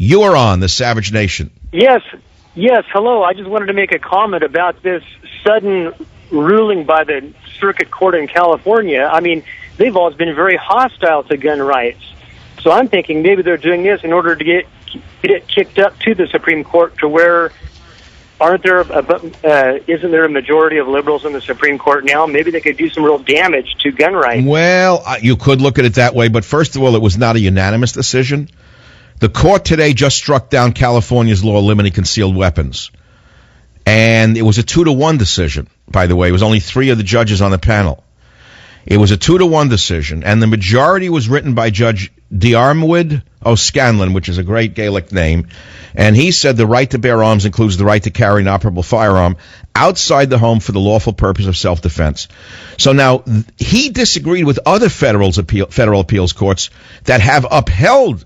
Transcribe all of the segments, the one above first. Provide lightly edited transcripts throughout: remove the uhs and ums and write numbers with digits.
You are on the Savage Nation. Yes, hello. I just wanted to make a comment about this sudden ruling by the Circuit Court in California. I mean, they've always been very hostile to gun rights. So I'm thinking maybe they're doing this in order to get it kicked up to the Supreme Court, to where isn't there a majority of liberals in the Supreme Court now? Maybe they could do some real damage to gun rights. Well, you could look at it that way, but first of all, it was not a unanimous decision. The court today just struck down California's law limiting concealed weapons. And it was a 2-1 decision, by the way. It was only 3 of the judges on the panel. It was a 2-1 decision, and the majority was written by Judge Diarmuid O'Scanlan, which is a great Gaelic name, and he said the right to bear arms includes the right to carry an operable firearm outside the home for the lawful purpose of self-defense. So now, he disagreed with other federal appeals courts that have upheld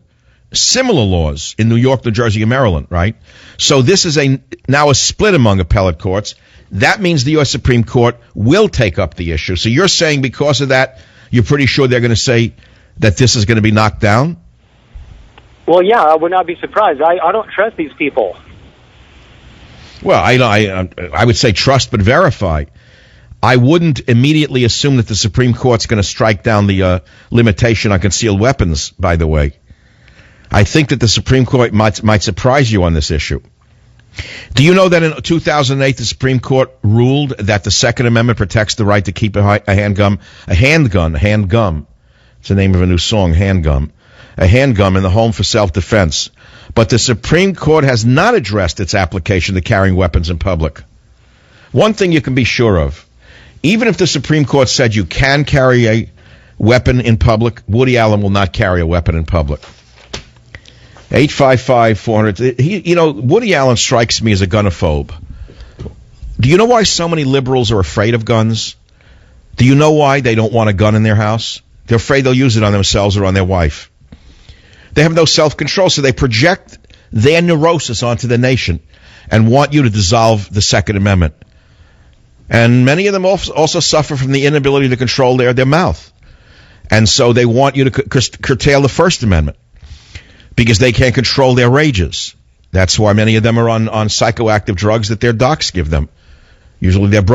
similar laws in New York, New Jersey, and Maryland, right? So this is now a split among appellate courts. That means the U.S. Supreme Court will take up the issue. So you're saying because of that, you're pretty sure they're going to say that this is going to be knocked down? Well, yeah, I would not be surprised. I don't trust these people. Well, I would say trust but verify. I wouldn't immediately assume that the Supreme Court's going to strike down the limitation on concealed weapons, by the way. I think that the Supreme Court might surprise you on this issue. Do you know that in 2008 the Supreme Court ruled that the Second Amendment protects the right to keep a handgun? It's the name of a new song, handgun. A handgun in the home for self-defense. But the Supreme Court has not addressed its application to carrying weapons in public. One thing you can be sure of, even if the Supreme Court said you can carry a weapon in public, Woody Allen will not carry a weapon in public. 855-400. Woody Allen strikes me as a gunophobe. Do you know why so many liberals are afraid of guns? Do you know why they don't want a gun in their house? They're afraid they'll use it on themselves or on their wife. They have no self-control, so they project their neurosis onto the nation and want you to dissolve the Second Amendment. And many of them also suffer from the inability to control their mouth. And so they want you to curtail the First Amendment, because they can't control their rages. That's why many of them are on psychoactive drugs that their docs give them. Usually they're